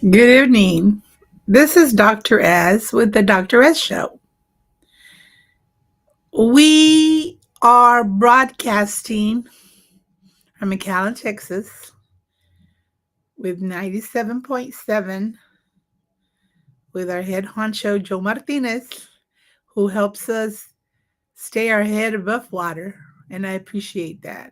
Good evening. This is Dr. S with the Dr. S Show. We are broadcasting from McAllen, Texas with 97.7 with our head honcho, Joe Martinez, who helps us stay our head above water. And I appreciate that.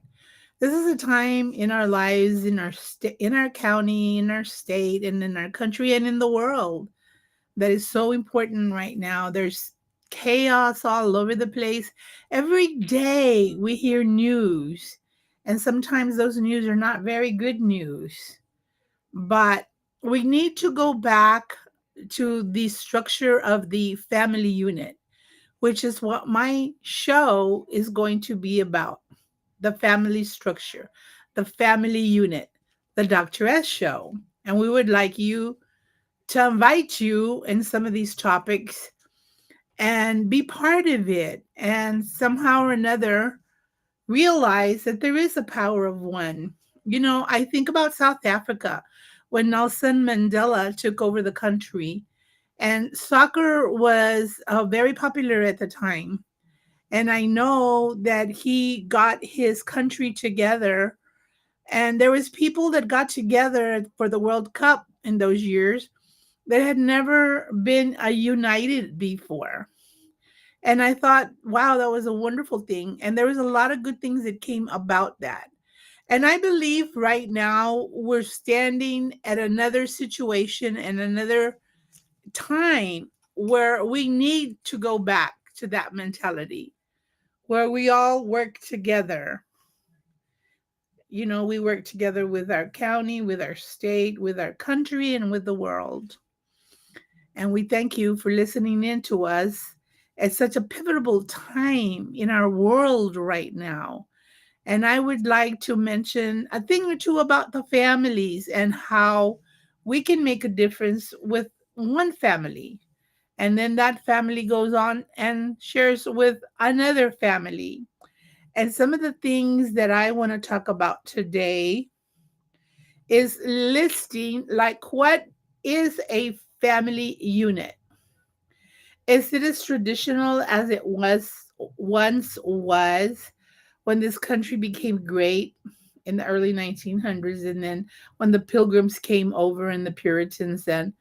This is a time in our lives, in our county, in our state, and in our country, and in the world that is so important right now. There's chaos all over the place. Every day we hear news, and sometimes those news are not very good news. But we need to go back to the structure of the family unit, which is what my show is going to be about, the family structure, the family unit, the Dr. S show. And we would like you to invite you in some of these topics and be part of it and somehow or another realize that there is a power of one. I think about South Africa when Nelson Mandela took over the country, and soccer was very popular at the time. And I know that he got his country together, and there was people that got together for the World Cup in those years that had never been united before. And I thought, wow, that was a wonderful thing. And there was a lot of good things that came about that. And I believe right now we're standing at another situation and another time where we need to go back to that mentality where we all work together. We work together with our county, with our state, with our country, and with the world. And we thank you for listening in to us at such a pivotal time in our world right now. And I would like to mention a thing or two about the families and how we can make a difference with one family. And then that family goes on and shares with another family. And some of the things that I want to talk about today is listing like what is a family unit? Is it as traditional as it once was when this country became great in the early 1900s, and then when the pilgrims came over and the Puritans, and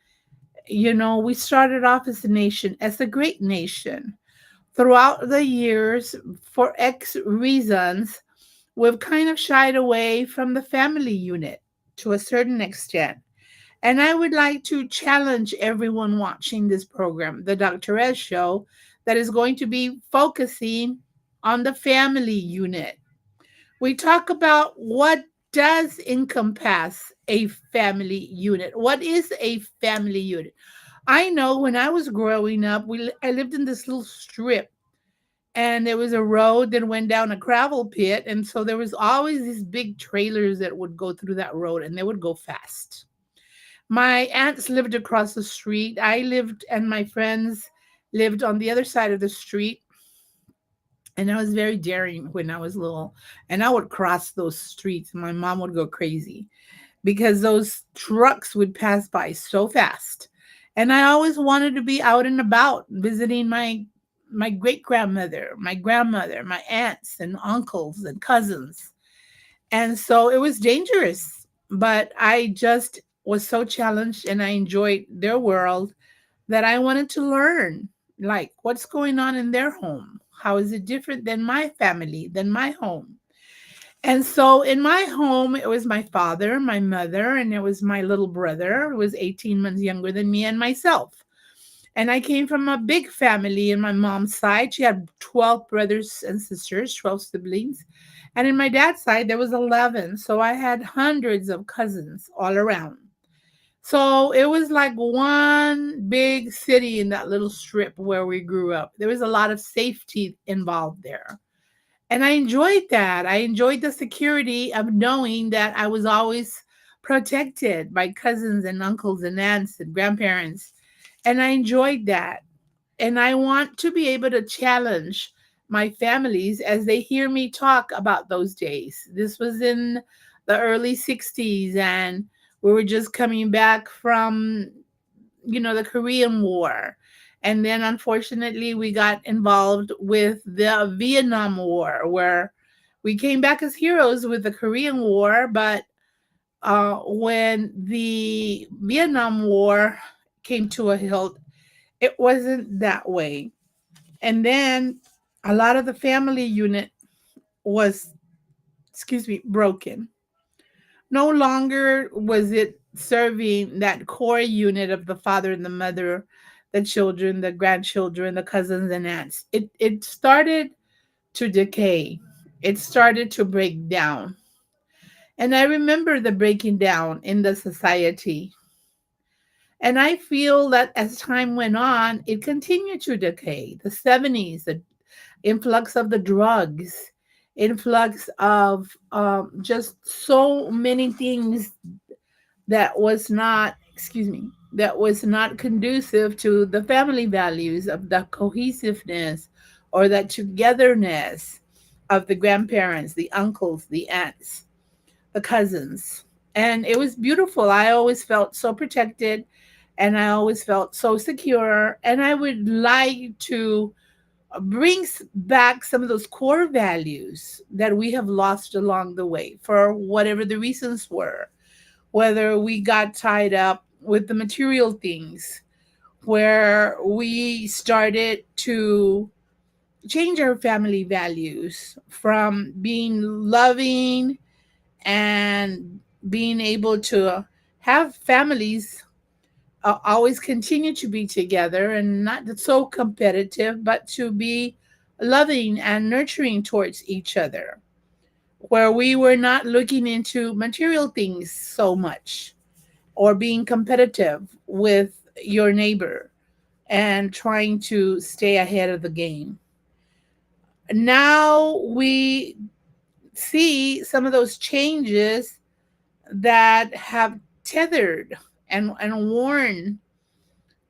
we started off as a nation, as a great nation. Throughout the years, for X reasons, we've kind of shied away from the family unit to a certain extent. And I would like to challenge everyone watching this program, the Dr. S show, that is going to be focusing on the family unit. We talk about what does encompass a family unit. What is a family unit? I know when I was growing up, I lived in this little strip, and there was a road that went down a gravel pit, and so there was always these big trailers that would go through that road, and they would go fast. My aunts lived across the street. I lived, and my friends lived on the other side of the street. And I was very daring when I was little. And I would cross those streets. My mom would go crazy because those trucks would pass by so fast. And I always wanted to be out and about visiting my great grandmother, my grandmother, my aunts and uncles and cousins. And so it was dangerous, but I just was so challenged and I enjoyed their world that I wanted to learn like what's going on in their home. How is it different than my family, than my home? And so in my home, it was my father, my mother, and it was my little brother who was 18 months younger than me and myself. And I came from a big family in my mom's side. She had 12 brothers and sisters, 12 siblings. And in my dad's side, there was 11. So I had hundreds of cousins all around. So it was like one big city in that little strip where we grew up. There was a lot of safety involved there. And I enjoyed that. I enjoyed the security of knowing that I was always protected by cousins and uncles and aunts and grandparents. And I enjoyed that. And I want to be able to challenge my families as they hear me talk about those days. This was in the early 60s, and we were just coming back from, the Korean War. And then unfortunately, we got involved with the Vietnam War, where we came back as heroes with the Korean War, but when the Vietnam War came to a halt, it wasn't that way. And then a lot of the family unit was, broken. No longer was it serving that core unit of the father and the mother, the children, the grandchildren, the cousins and aunts. It started to decay. It started to break down. And I remember the breaking down in the society. And I feel that as time went on, it continued to decay. The 70s, the influx of the drugs, influx of just so many things that was not, that was not conducive to the family values of the cohesiveness or that togetherness of the grandparents, the uncles, the aunts, the cousins. And it was beautiful. I always felt so protected and I always felt so secure. And I would like to bring back some of those core values that we have lost along the way for whatever the reasons were, whether we got tied up with the material things, where we started to change our family values from being loving and being able to have families always continue to be together and not so competitive, but to be loving and nurturing towards each other, where we were not looking into material things so much or being competitive with your neighbor and trying to stay ahead of the game. Now we see some of those changes that have tethered and worn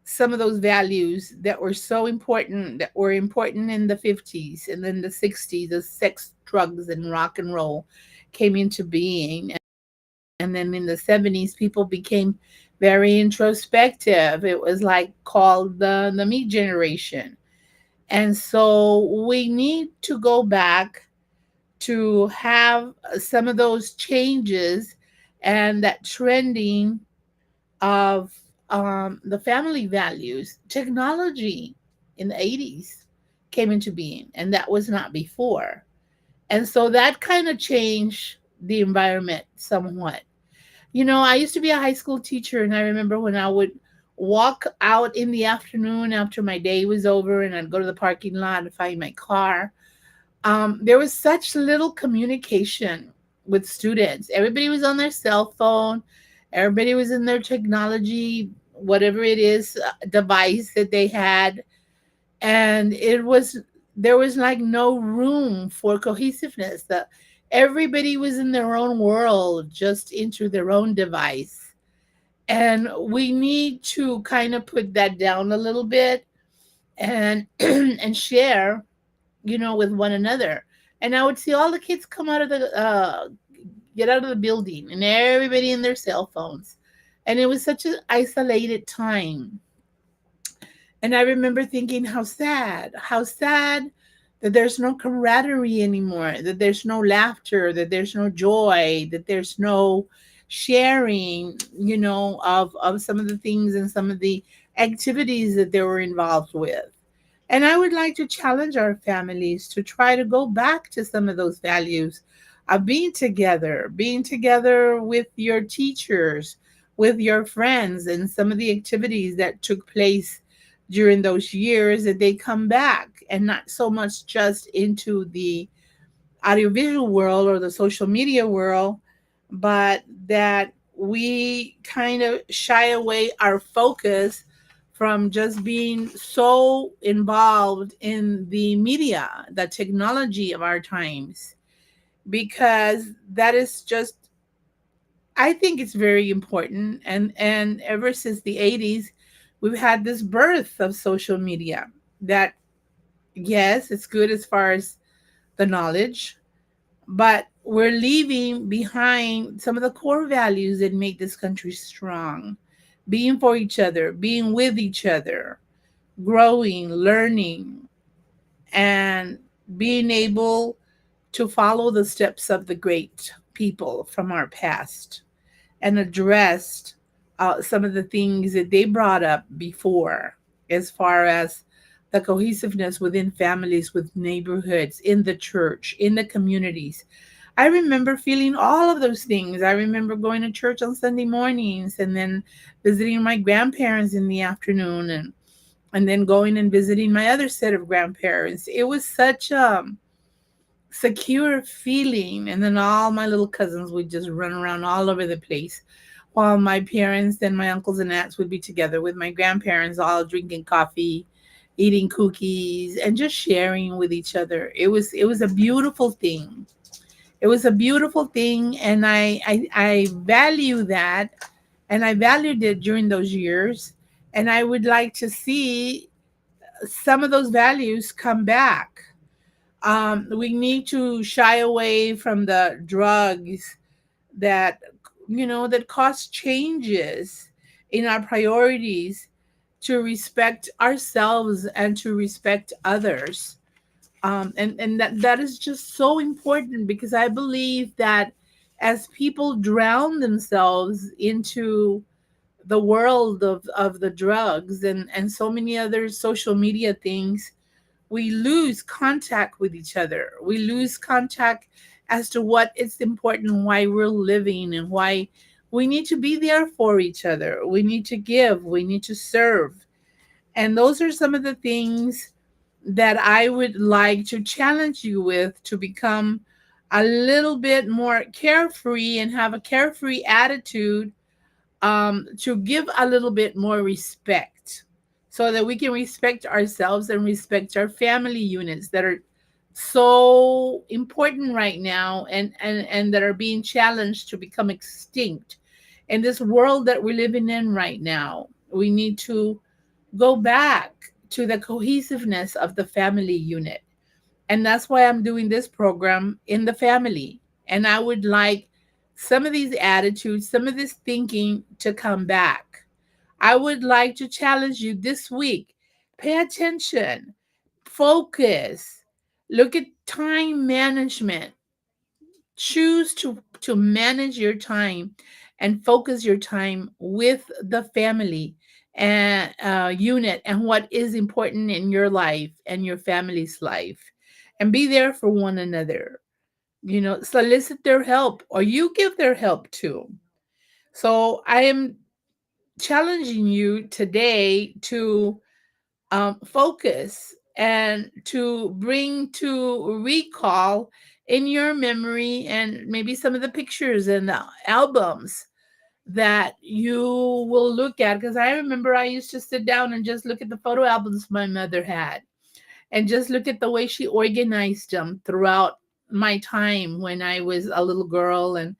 some of those values that were so important, that were important in the 50s and then the 60s, the sex, drugs, and rock and roll came into being. And then in the 70s, people became very introspective. It was like called the me generation. And so we need to go back to have some of those changes and that trending of the family values. Technology in the 80s came into being, and that was not before. And so that kind of changed the environment somewhat. I used to be a high school teacher, and I remember when I would walk out in the afternoon after my day was over and I'd go to the parking lot and find my car. There was such little communication with students. Everybody was on their cell phone, everybody was in their technology, whatever it is, device that they had. And there was like no room for cohesiveness. Everybody was in their own world, just into their own device. And we need to kind of put that down a little bit and and share, with one another. And I would see all the kids come out of the get out of the building, and everybody in their cell phones. And it was such an isolated time. And I remember thinking, how sad that there's no camaraderie anymore, that there's no laughter, that there's no joy, that there's no sharing, of some of the things and some of the activities that they were involved with. And I would like to challenge our families to try to go back to some of those values of being together with your teachers, with your friends, and some of the activities that took place during those years, that they come back and not so much just into the audiovisual world or the social media world, but that we kind of shy away our focus from just being so involved in the media, the technology of our times, because that is just, I think it's very important. And ever since the 80s, we've had this birth of social media that, yes, it's good as far as the knowledge, but we're leaving behind some of the core values that make this country strong: being for each other, being with each other, growing, learning, and being able to follow the steps of the great people from our past and addressed some of the things that they brought up before, as far as the cohesiveness within families, with neighborhoods, in the church, in the communities. I remember feeling all of those things. I remember going to church on Sunday mornings and then visiting my grandparents in the afternoon, and then going and visiting my other set of grandparents. It was such a secure feeling. And then all my little cousins would just run around all over the place, while my parents and my uncles and aunts would be together with my grandparents, all drinking coffee, eating cookies, and just sharing with each other. It was a beautiful thing. It was a beautiful thing, and I value that, and I valued it during those years. And I would like to see some of those values come back. We need to shy away from the drugs that, that cause changes in our priorities, to respect ourselves and to respect others. And that is just so important, because I believe that as people drown themselves into the world of the drugs and so many other social media things, we lose contact with each other. We lose contact as to what is important and why we're living, and why we need to be there for each other. We need to give, we need to serve. And those are some of the things that I would like to challenge you with, to become a little bit more carefree and have a carefree attitude, to give a little bit more respect, so that we can respect ourselves and respect our family units that are so important right now, and that are being challenged to become extinct in this world that we're living in right now. We need to go back to the cohesiveness of the family unit. And that's why I'm doing this program in the family. And I would like some of these attitudes, some of this thinking to come back. I would like to challenge you this week. Pay attention, focus, look at time management. Choose to manage your time and focus your time with the family and unit, and what is important in your life and your family's life, and be there for one another. Solicit their help, or you give their help too. So I am challenging you today to focus and to bring to recall in your memory, and maybe some of the pictures and the albums that you will look at. Because I remember I used to sit down and just look at the photo albums my mother had, and just look at the way she organized them throughout my time when I was a little girl, and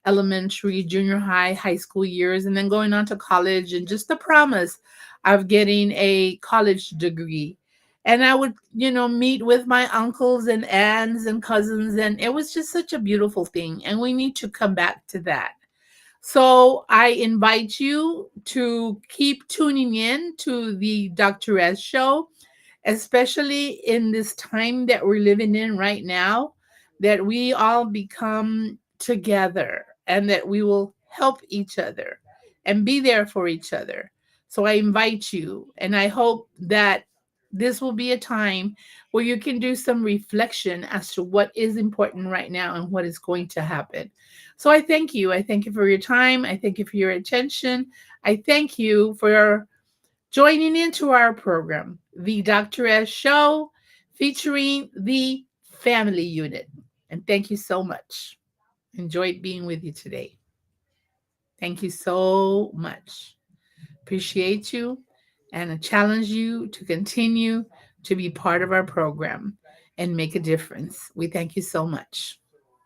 elementary, junior high, high school years, and then going on to college, and just the promise of getting a college degree. And I would, meet with my uncles and aunts and cousins, and it was just such a beautiful thing. And we need to come back to that. So I invite you to keep tuning in to the Dr. S show, especially in this time that we're living in right now, that we all become together, and that we will help each other and be there for each other. So I invite you, and I hope that this will be a time where you can do some reflection as to what is important right now and what is going to happen. So I thank you. I thank you for your time. I thank you for your attention. I thank you for joining into our program, The Dr. S Show, featuring the family unit. And thank you so much. Enjoyed being with you today. Thank you so much. Appreciate you, and I challenge you to continue to be part of our program and make a difference. We thank you so much.